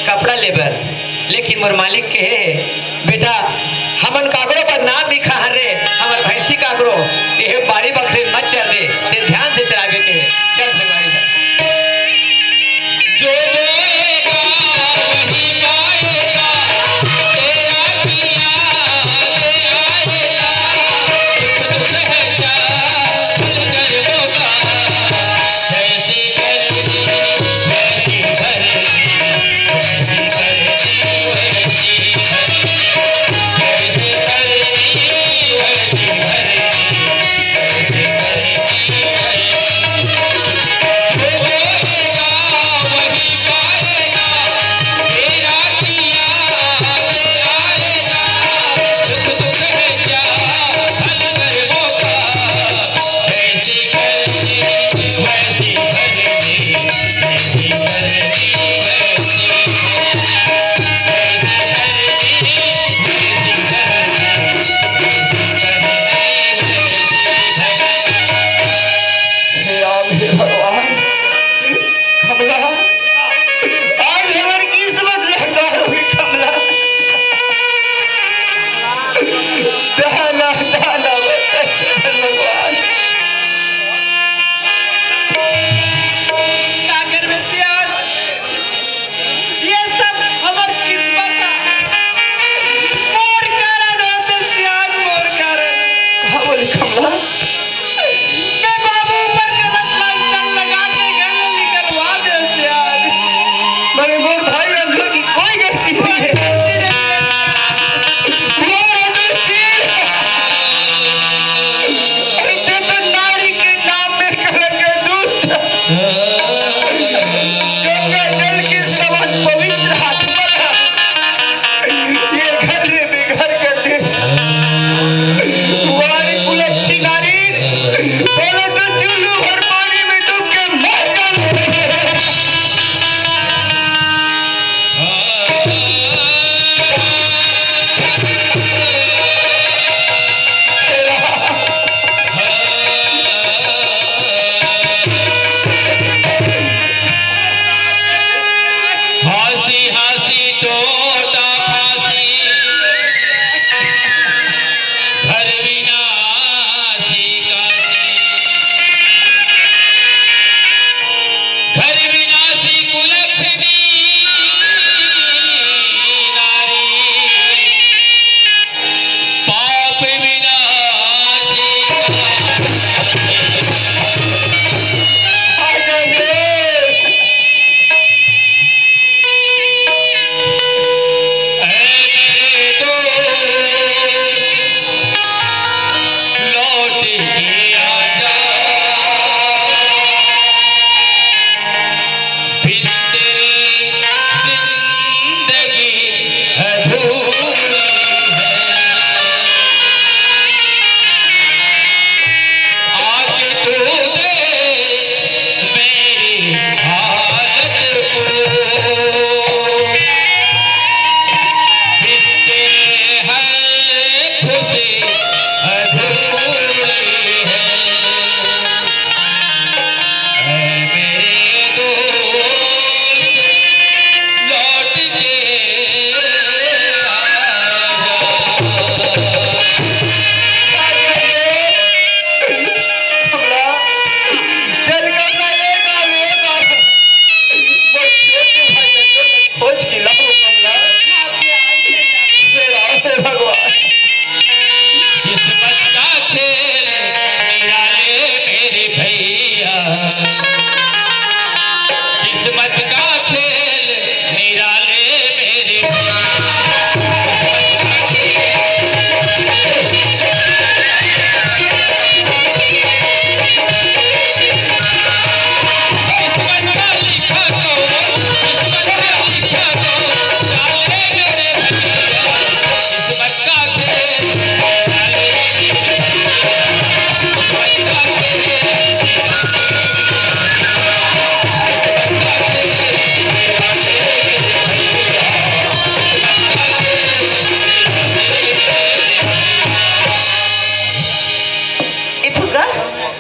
कपड़ा लेबर लेकिन मोर मालिक के बेटा हमन कागरो बदनाम भी खा रे हमर भैंसी कागरो ये बारी बकरे मत चल दे ते ध्यान से चलावे के चल भगवान जो बोएगा वही पाएगा तेरा किया ले आएगा दुख है जा भूल कर होगा जैसे करनी वैसी भरनी वैसी करनी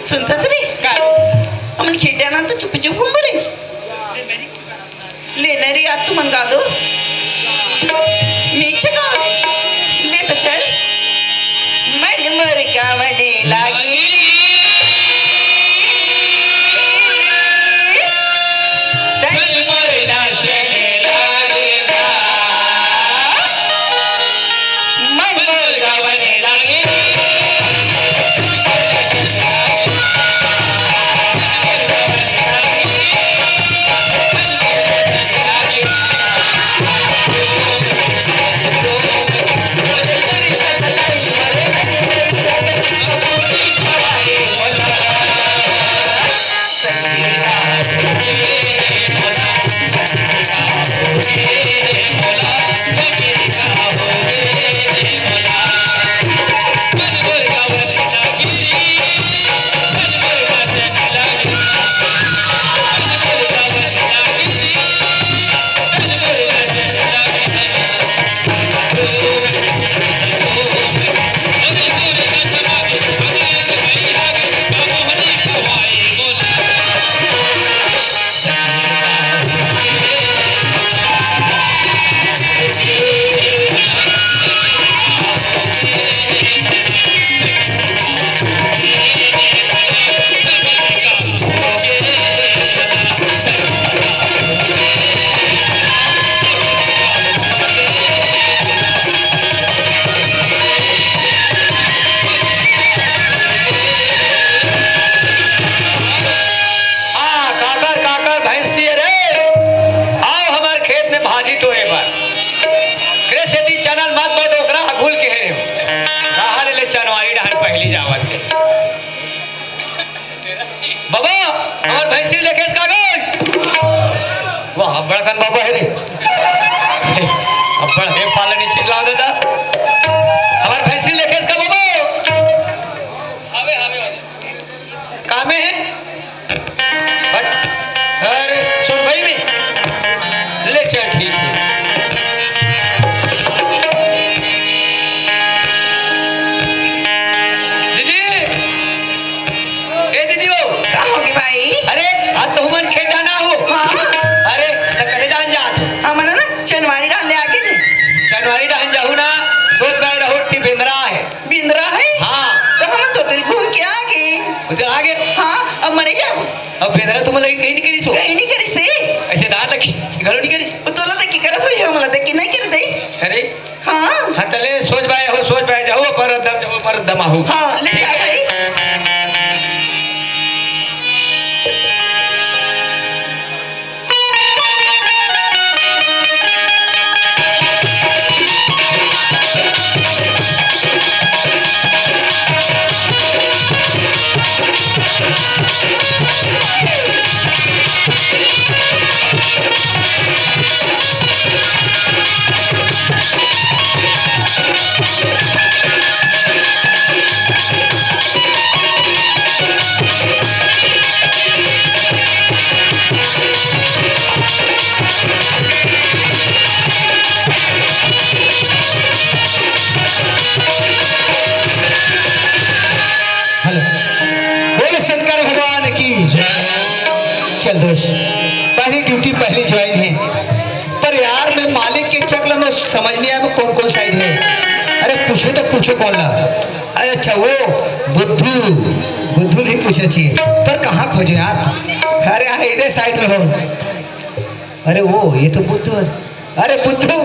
सुनतास रे काय हमन खेड्याना तो चुप चुप घूम रे लेने रे आज तू मन गा दो मीच गा ले तो चल मन मर गावने लागी बाबा हमार भैंसी लेके इसका गई वाह बड़कन बाबा है रे अब बड़ हे पालन नहीं छिला दादा हमार भैंसी लेके इसका बाबा आवे आवे कामे है बट अरे सुन भाई में ले चल ठीक है उधर आगे हाँ अब मरे जाओ अब बेदरा तुम लगी कहीं नहीं करी सो कहीं नहीं करी से ऐसे दांत घरो नहीं करी तोला तक की करत होई हमला तक की नहीं कर दे अरे हाँ हाँ तले सोच बाय जाओ पर दम हो हाँ ले जा भाई चल दोस्त पहली ड्यूटी पहली ज्वाइन है पर यार मैं मालिक के चक्र में समझ नहीं आया कौन कौन साइड है अरे पूछो तो पूछो कौन ला अरे अच्छा वो बुद्धू नहीं पूछना चाहिए पर कहाँ खोजो यार अरे इधर साइड में हो अरे वो ये तो बुद्धू है अरे बुद्धू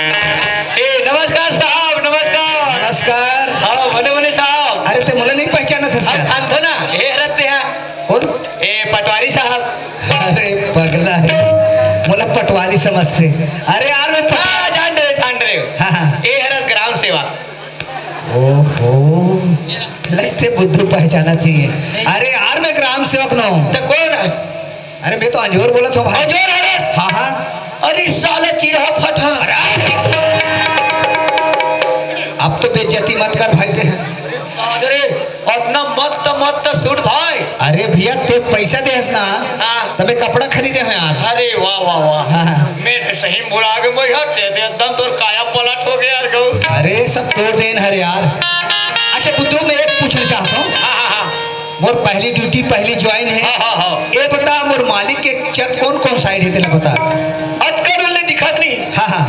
ए नमस्कार साहब नमस्कार नमस्कार हाँ मने साहब अरे ते मुझे नहीं पहचाना था अंधो ना हे रत्ते हैं कौन ए पटवारी साहब अरे पगला है मुझे पटवारी समझते अरे यार मैं जान रहे हाँ हाँ ए हरस ग्राम सेवा ओहो लगते बुद्धू पहचाना चाहिए अरे यार मैं ग्राम सेवक ना हूँ तो कौन है अरे मैं तो अंजोर बोला था भाई अंजोर हरस हाँ हाँ अरे साले चिरा फटा अब तो बेइज्जती मत कर भाई ते अरे अपना मस्त सूट भाई अरे भैया ते पैसा दे ना हाँ तबे कपड़ा खरीदे हैं यार अरे वाह वाह वाह हाँ मैं सही मुड़ा के मैं यार ते एकदम तोर काया पलट हो गया यार गौ अरे सब तोड़ देन हर यार अच्छा बुद्धू मैं एक पूछना चाहता हूँ हाँ हाँ हाँ मोर पहली ड्यूटी पहली ज्वाइन है। हाँ हाँ हाँ ये बता मोर मालिक के चक कौन कौन साइड है तेला बता। अतका धुल्ले दिखत नहीं। हाँ हाँ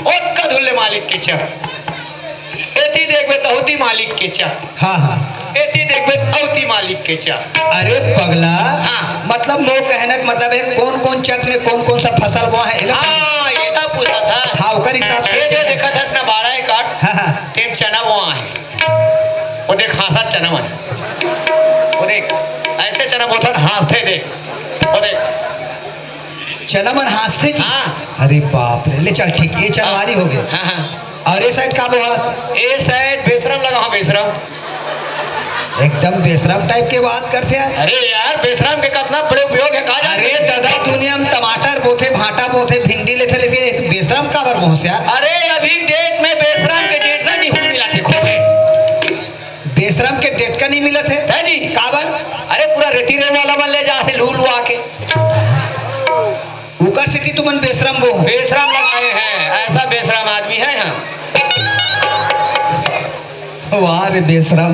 अतका धुल्ले मालिक के चक एती देखबे तहुती मालिक के चक हाँ हाँ। एती देखबे औती मालिक के चक। अरे पगला हाँ। मतलब मोर कहने का मतलब है कौन कौन चक में कौन कौन सा फसल हुआ है इला? हाँ ये ना पूछा था। हाँ ओकर हिसाब से ये जो देखा था ना 12 एकड़ हाँ हाँ तेम चना वहाँ है। वो देख हाँसा चना मन वो देख ऐसे चना बोतल हाँसते देख वो देख। चना मन हांसते जी। हाँ। अरे बाप रे ले चल ठीक ये चनवारी हो गए। हाँ हाँ और ये साइड का बोहा ए साइड बेशरम लगा। हाँ बेशरम एकदम बेशरम टाइप के बात करते हैं। अरे यार बेशरम के कितना बड़े उपयोग है कहा अरे दादा दुनिया में टमाटर बोथे भाटा बोथे भिंडी लेते लेकिन बेशरम का बर मोह से यार। अरे अभी डेट में बेशरम के डेट ना नहीं मिला थे खोबे बेशरम के डेट का नहीं मिला थे है जी। काबर अरे पूरा रेती रे वाला मन ले जाते लू लू आके उकर सिटी तुमन बेशरम बो बेशरम लगाए हैं। ऐसा बेशरम आदमी है यहाँ। वाह रे बेशरम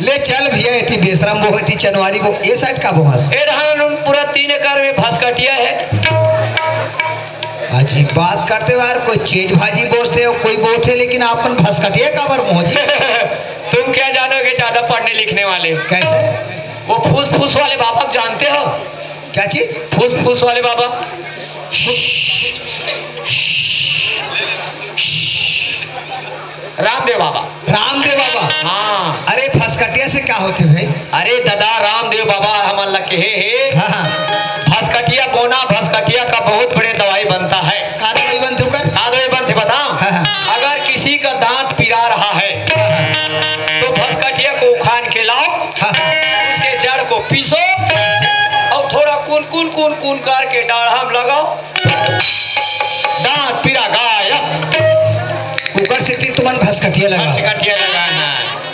ले चल भैया इतनी बेशरम बो इतनी चनवारी बो ये साइड का बो हंस। ए रहा पूरा 3 एकड़ में भसकटिया है। अजीब बात करते हो यार कोई चीज भाजी बोसते हो कोई बोते लेकिन आपन भसकटिया काबर मोह जी। तुम क्या जानोगे ज्यादा पढ़ने लिखने वाले। कैसे वो फूस फूस वाले बाबा को जानते हो। क्या चीज फूस फूस वाले बाबा रामदेव बाबा। रामदेव बाबा। हाँ अरे भसकटिया से क्या होते भाई। अरे दादा रामदेव बाबा हमारे लगे हे हाँ हाँ भसकटिया बोना भसकटिया का बहुत बड़े दवाई बनता है। का दवाई बनते हो कर का दवाई बनते बताओ। हाँ, हाँ। अगर किसी का दांत पिरा रहा है तो भसकटिया को उखाड़ के लाओ हाँ हाँ उसके जड़ को पीसो और थोड़ा कून करके डाढ़ा में लगाओ दांत पिरा गायब। ऊपर से तुमन भसकटिया लगा। भसकटिया लगाना।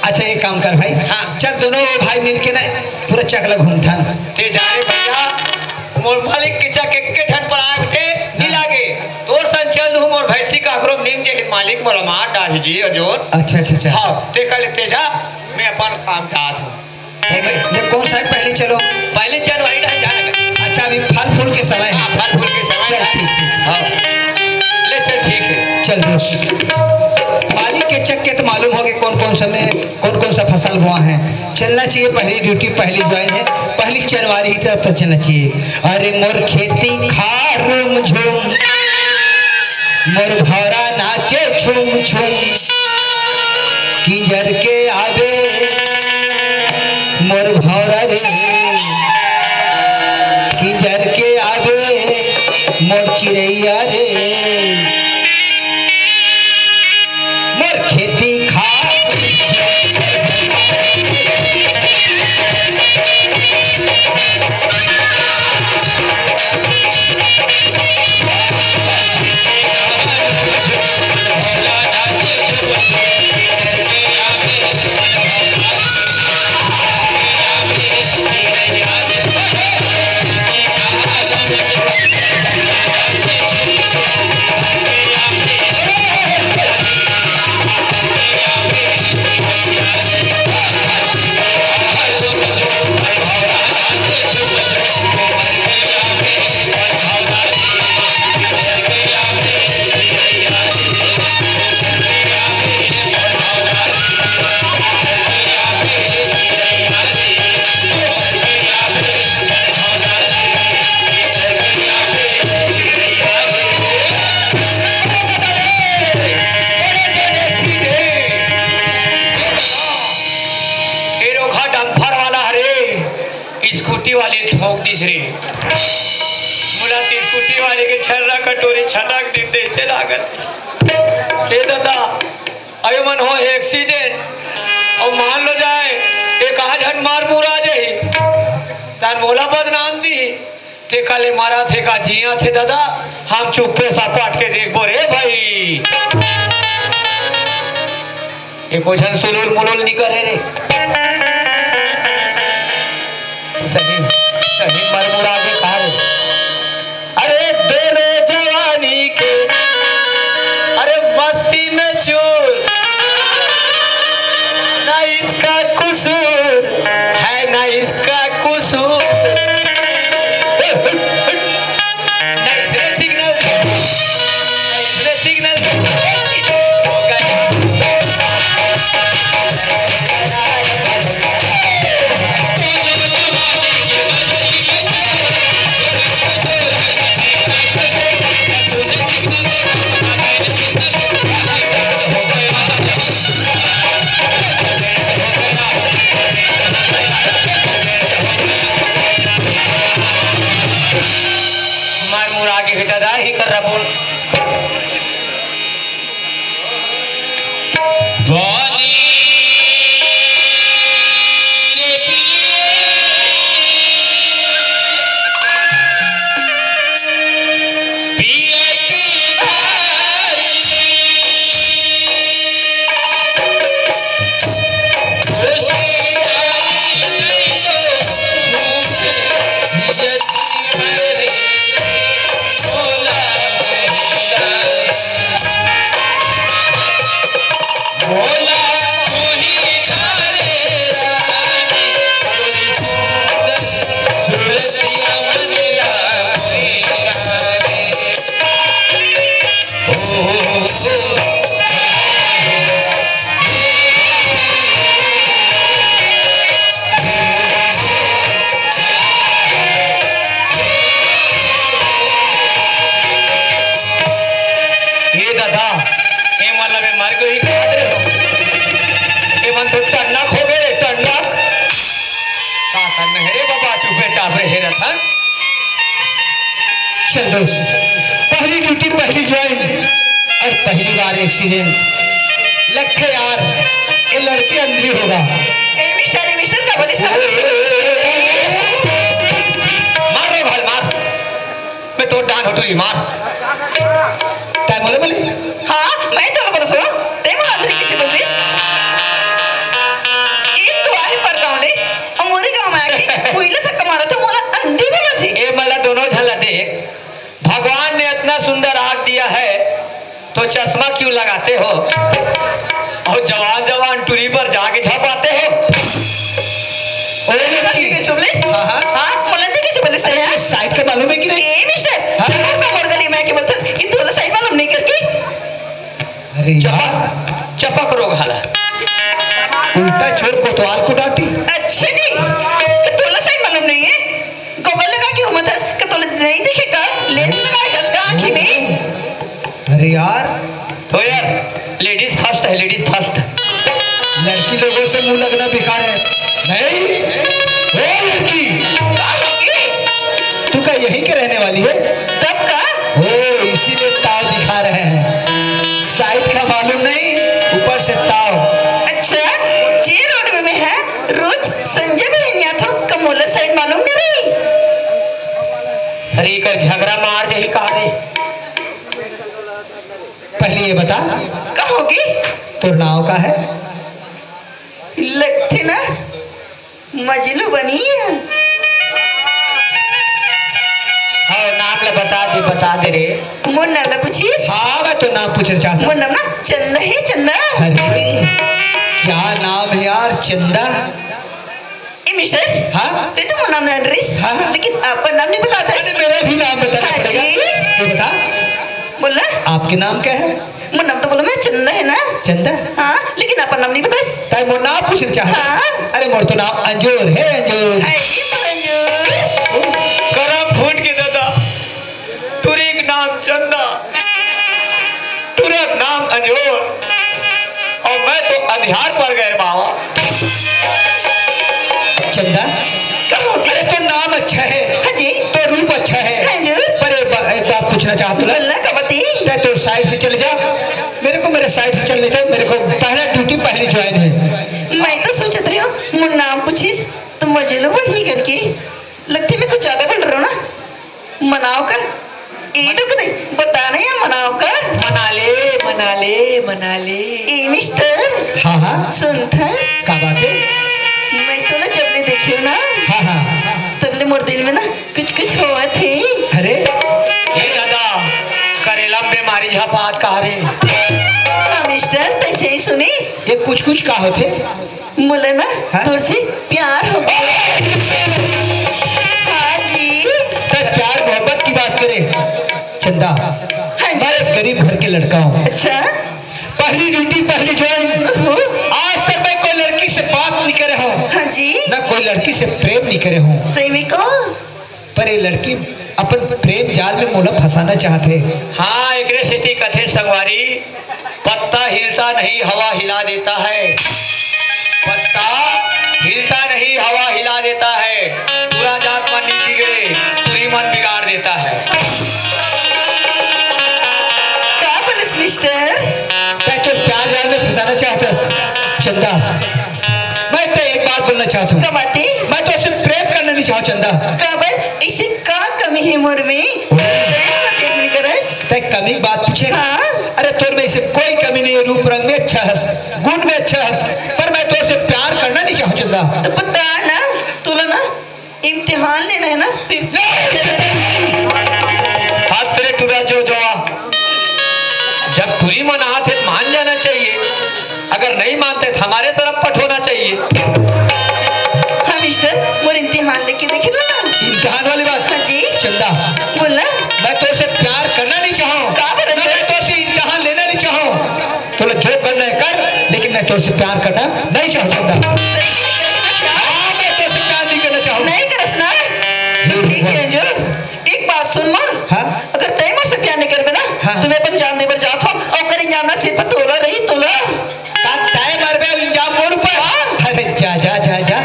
अच्छा एक काम कर भाई हाँ। चल दोनों भाई मिलके ना पूरा चकला घूमता ते जाए भैया मोर मालिक के चक एक ठन पर आए उठे नहीं लागे तोर संचल दू मोर भैंसी का आक्रोम नींद के मालिक मोर मार डाल जी जोर। अच्छा अच्छा अच्छा हाँ ते कल तेजा मैं अपन काम चाहत हूँ। ये कौन साइड पहले चलो पहले चल वही ढंग जाने। अच्छा अभी फल फूल के समय हाँ है। फल फूल के समय चल है। ठीक ठीक हाँ ले चल ठीक है। चल दोस्त मालिक के चक के तो मालूम हो गए कौन कौन समय कौन कौन सा फसल हुआ है। चलना चाहिए पहली ड्यूटी पहली ज्वाइन है पहली जनवरी की तरफ तो चलना चाहिए। अरे मोर खेती खारूम झूम मोर भौरा नाचे झूम झूम किंजर के आवे मोर भौरा रे किंजर के आवे मोर चिड़ैया रे मोर खेती खा ठोक दिस रे मुला ती स्कूटी वाले के छर्रा कटोरी छटक दी देते लागत हे दादा अयो मन हो एक्सीडेंट और मान लो जाए एक आज हन मार मुरा जाई तार मोला बदनाम दी ते काले मारा थे का जिया थे दादा हम चुप्पे सा पाट के देखबो रे भाई ये कुछ सुलुल मुलुल नहीं करे रे सही सही मरमुरा के कहा रे अरे तेरे जवानी के अरे मस्ती में चूर ना इसका कसूर है इसका कसूर सिग्नल हो गया। मार मुर आगे हिटादा ही कर रहा बोल चल दोस्त, पहली ड्यूटी पहली ज्वाइन और पहली बार एक्सीडेंट। लगते यार ये लड़के अंधी होगा। ए मिस्टर क्या बोलिस का? मार रे भाई मार, मैं तो डान हटूरी मार। तय बोले बोले हाँ मैं तो बोलो सुनो ते मला अंदर किसी बोलिस एक तो आहे पर गाँव ले अमोरी गाँव में आके कोयला तक कमारा तो मोला अंधी बोला थी। ये मला दोनों झला देख, भगवान ने इतना सुंदर आँख दिया है तो चश्मा क्यों लगाते हो और जवान जवान टूरी पर जाके झपाते हो। साइड के मालूम है कि नहीं? अरे यार चपक रोग हाला उल्टा चोर कोतवाल को डांटी। अच्छे जी कि तोला साइड मालूम नहीं है गोबर लगा के उमत है कि तोला नहीं देखेगा लेंस लगाएगा इसका आँखी में। अरे यार तो यार लेडीज फर्स्ट है, लेडीज फर्स्ट। लड़की लोगों से मुंह लगना बेकार है। नहीं ओ लड़की तू क्या यहीं के रहने वाली है? तब का ओ इसीलिए ताव दिखा रहे हैं, साइड का मालूम नहीं ऊपर से ताव। अच्छा जे रोड में है रोज संजय बहनिया तो कमोला साइड मालूम नहीं रही। अरे कर झगड़ा मार जही कहा रे। पहले ये बता कहोगी तो नाव का है? लगती ना मजलू बनी है। हाँ नाम ले बता दे रे। मुन्ना ला पूछीस? हाँ मैं तो नाम पूछना चाहता हूँ। मुन्ना ना चंदा है चंदा। अरे क्या नाम है यार चंदा? ए मिस्टर हाँ ते तो मुन्ना नाम रहीस हाँ। लेकिन आपका नाम नहीं बताता अरे मेरा भी नाम बताना हाँ पड़ेगा। जी। ये बता बोला आपके नाम क्या है? मुन्ना तो बोलो मैं चंदा है ना। चंदा? हाँ लेकिन आपका नाम नहीं बताइस। ताई मोर नाम पूछना चाहता। हाँ। अरे मोर तो नाम अंजूर है अंजूर। हाय मंजूर करम फूट के दादा तुरी का नाम चंदा, तुरे का नाम अंजोर और मैं तो अंधियार पर गए बाबा। चंदा कहोगी? अरे तो नाम अच्छा है हाँ जी तो रूप अच्छा है हाँ जी पर एक बात पूछना चाहता हूँ। बोलना कबती तय तो साइड से चले जा, मेरे साइड से चलने दो। मेरे को पहला ड्यूटी पहली ज्वाइन है। मैं तो सोचत रही हूँ मुन्ना नाम पूछीस तो मजलू बनी करके लगती मैं कुछ ज्यादा बोल रहा हूँ ना। मनाओ का एडो कदे बताना या मनाओ का मना ले ए मिस्टर हाँ हाँ सुनता क्या बात है? मैं तो ना जब ले देखी ना हाँ हाँ तब ले मोर दिल में ना कुछ हुआ थी। अरे ये दादा करेला में बीमारी झपात कहा रे। हाँ मिस्टर तैसे ही सुनीस ये कुछ का होते? मुले ना हाँ? तुझसे प्यार हो गया। चंदा, हाँ जी। मैं एक गरीब घर के लड़का हूँ। अच्छा। पहली ड्यूटी पहली ज्वाइन। आज तक मैं कोई लड़की से बात नहीं करे हूँ, हाँ जी। ना कोई लड़की से प्रेम नहीं करे हूँ। सही में कहो। पर ये लड़की अपन प्रेम जाल में मोला फंसाना चाहते। हाँ एकरे सेती कथे संगवारी, पत्ता हिलता नहीं हवा हिला देता है। पत्ता हिलता नहीं हवा हिला देता है। पूरा जात मन नहीं बिगड़े, पूरी मन बिगाड़ देता है। क्या बोलिस मिस्टर? मैं तो प्यार जाल में फंसाना चाहता चंदा। मैं तो एक बात बोलना चाहता हूँ, कमाते मैं तो उसे प्रेम करना नहीं चाहता चंदा। काबर ऐसे का कमी है मोर में? प्रेम नहीं करस? तय कमी बात पूछे। हाँ। अरे तोर में इसे कोई कमी नहीं है, रूप रंग में अच्छा है, गुण में अच्छा है, पर मैं तो उसे प्यार करना नहीं चाहता चंदा। तो बता ना, तुला ना इम्तिहान लेना है ना? हाथ तेरे टूरा जो जवा, जब तुरी मना थे मान जाना चाहिए, अगर नहीं मानते तो हमारे तरफ पट होना चाहिए। हाँ मिस्टर, मोर इम्तिहान लेके देख लो ना। इम्तिहान वाली बात। हाँ जी। चंदा, बोलना। मैं तो उसे प्यार करना नहीं चाहूँ, का बोला? मैं तो उसे इम्तिहान लेना नहीं चाहूँ। तो जो करना है कर, लेकिन मैं तो उसे प्यार करना नहीं चाहूँ चंदा। हाँ, मैं तो उसे प्यार नहीं करना चाहूँ। नहीं करस ना? तो ठीक है जो, एक बात सुन मोर। हाँ? अगर तय मोर से प्यार नहीं करबे ना, हाँ। तुम्हें अपन जान देवर जात हो और करें जाना सिर पर तोला रही तोला। तय मर बे इल्जाम मोर ऊपर। हाँ। अरे जा जा जा जा।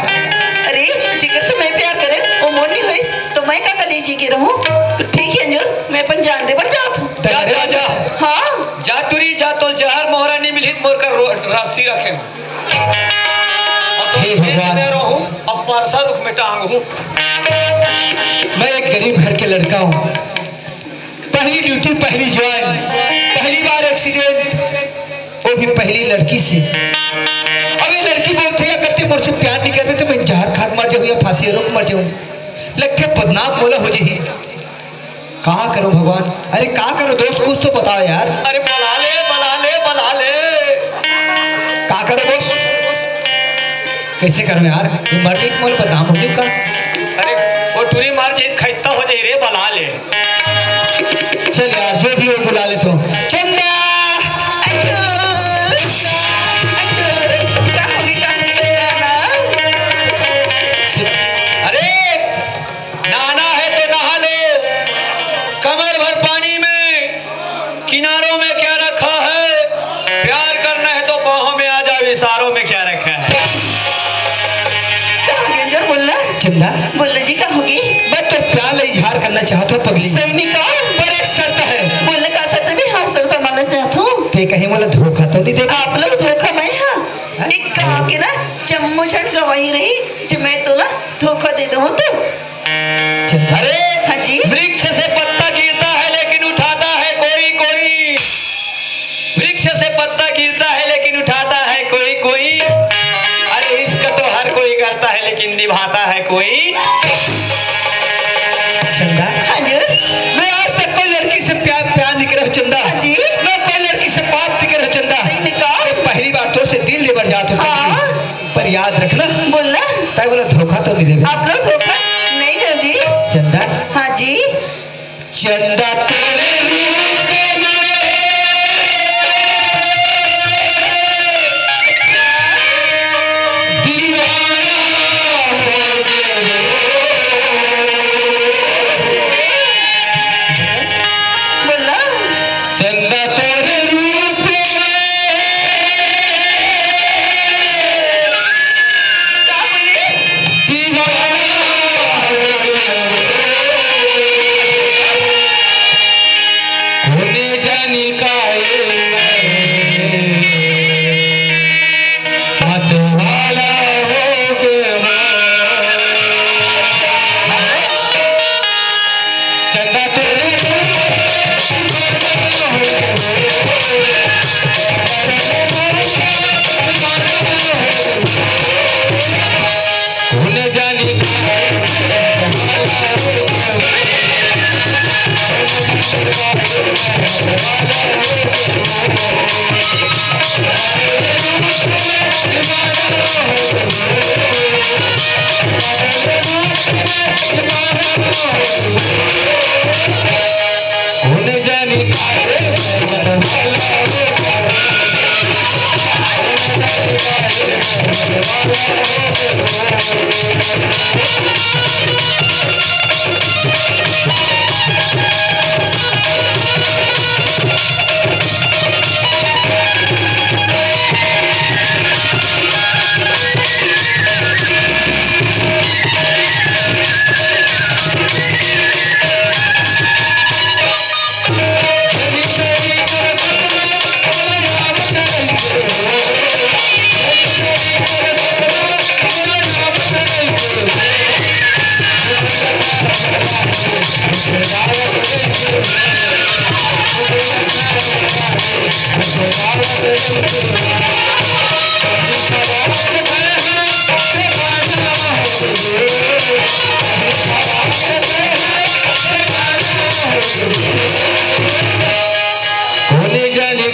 अरे जिगर से मैं प्यार करे वो मोर नहीं होइस तो मैं का कली जी के रहूं? तो ठीक है जो, मैं अपन जान देवर जात हूँ। जा जा जा, हाँ। जा टूरी जा, तो जहर मोहरा नहीं मिली मोर का राशि रखे हूँ। और तो हे भगवान। में रहूं, अब परसा रुख में टांग हूँ। मैं एक गरीब घर के लड़का हूँ, पहली ड्यूटी पहली ज्वाइन, पहली बार एक्सीडेंट, वो भी पहली लड़की से। अब ये लड़की बोलती है अगर तुम मुझसे प्यार नहीं करते तो मैं जहर खा मर जाऊँ या फांसी रोक मर जाऊँ, लगते बदनाम बोला हो जाए। कहा करूं भगवान? अरे कहा करो दोस्त, कुछ तो बताओ यार। अरे बला ले बला ले बला ले। कहा करो दोस्त, कैसे करूं यार? तुम मर जाए मोल बदनाम हो गई का? अरे वो टूरी मार जीत खैता हो जाए रे, बला ले। चल यार, जो भी हो बुला ले तो। चंदा, अरे नहाना है तो नहा लो, कमर भर पानी में, किनारों में क्या रखा है? प्यार करना है तो बाहों में आ जाओ, इशारों में क्या रखा है? बोलना चंदा, बोलना जी का होगी? मैं तो प्यार का इजहार करना चाहता हूँ पगली, सही में का? पर एक शर्त है। बोलने का शर्त भी हाँ शर्त मानना चाहता हूँ। ते कहीं बोला धोखा तो नहीं देगा? आप लोग धोखा मैं हाँ एक कहा के ना जम्मू झंड गवाही रही जो मैं तो ना धोखा दे दूँ तो। चंदा, अरे हाँ जी। वृक्ष से पत्ता गिरता है लेकिन उठाता है कोई कोई। वृक्ष से पत्ता गिरता है लेकिन उठाता है कोई कोई। अरे इसका तो हर कोई करता है लेकिन निभाता है कोई। चंदा, हाँ जी। मैं आज तक कोई लड़की से प्यार नहीं करा चंदा। हाँ जी। मैं कोई लड़की से बात नहीं करा चंदा। सही में का? ये पहली बार तो से दिल ले बढ़ जाते हो हाँ। पगली। पर याद रखना, बोलना ताई बोला धोखा तो नहीं देगा। आप लोग धोखा नहीं दो जी। चंदा, हाँ जी। चंदा तेरे रूप में दीवाना हो गया। बोलना चंदा तेरे रूप में क्या बोले? दीवाना होने जाने का ये मतवाला हो गया। चंदा तेरे होने जाने का होने जानी काहे मन होने जाने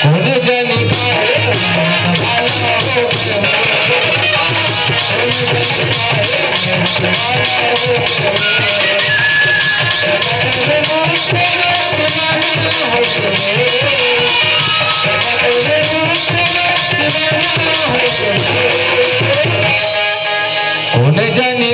होने जाने होने जाने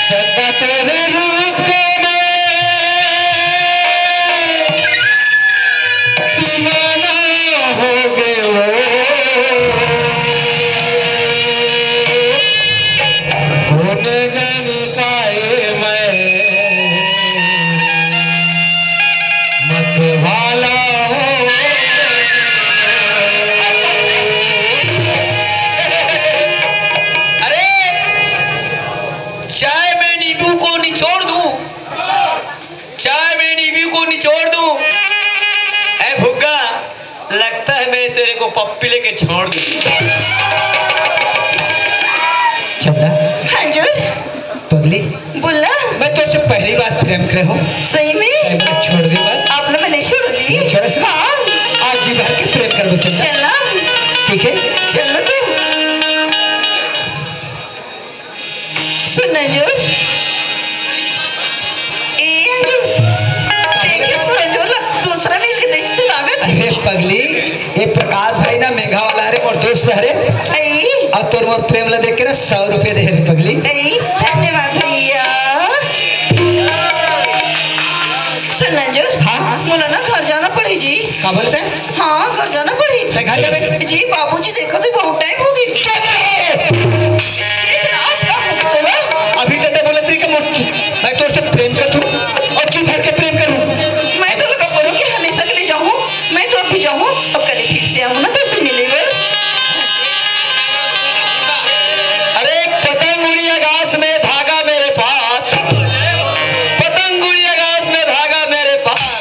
चंदा तेरे रूप के दीवाना हो गए वो होने जाने काहे मैं मत वाला अरे चाय में नींबू को निचोड़ दूं, चाय में नींबू को निचोड़ दूं। ऐ भुग्गा, लगता है मैं तेरे को पप्पी लेके छोड़ दूं। चंदा हांजुर पगली बोला मैं तुझसे पहली बार प्रेम करे हूँ सही में छोड़ दे बात आपने मैंने छोड़ दी छोड़ से हाँ आज जी भर के प्रेम कर दो चंदा चलना ठीक है चलो तो सुन हांजुर ए हांजुर देखिए पूरा जोला दूसरा मिल के देश से लागत अरे पगली ये प्रकाश भाई ना मेघा वाला रे और दोस्त हरे आई और तोर मोर प्रेम ला देख के ना 100 रुपए दे रे पगली आई धन्यवाद भैया सुन हांजुर हाँ। मुला ना घर जाना पड़ी जी क्या बोलते हैं हाँ घर जाना पड़ी मैं घर जावे जी बाबूजी देखो तो बहुत टाइम हो गई अभी तक तो बोले तेरी मैं तो उससे प्रेम कर दूं और जी भर के प्रेम करूं मैं तो लगा बोलूं कि हमेशा के लिए जाऊं मैं तो अभी जाऊं और कल फिर से आऊं ना तो से मिलेगा अरे पतंग उड़ी आकाश में धागा मेरे पास, पतंग उड़ी आकाश में धागा मेरे पास।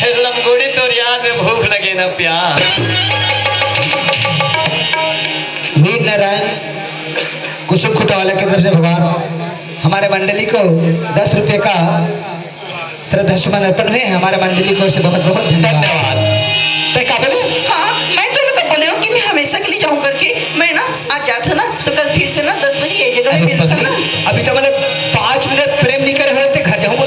हे लमगुड़ी तोर याद में भूख लगे ना प्यास। वीर नारायण कुसुम खुटवाला की तरफ से भगवान हमारे मंडली को 10 रुपए का श्रद्धा सुमन अर्पण हुए हमारे मंडली को से बहुत बहुत धन्यवाद। धन्यवाद। तो क्या बोले हाँ मैं तो लगा बोले कि मैं हमेशा के लिए जाऊँ करके। मैं ना आज जात हूँ ना तो कल फिर से ना 10 बजे ये जगह में मिलता ना। अभी तो मतलब 5 मिनट प्रेम नहीं करे हुए थे घर जाऊँ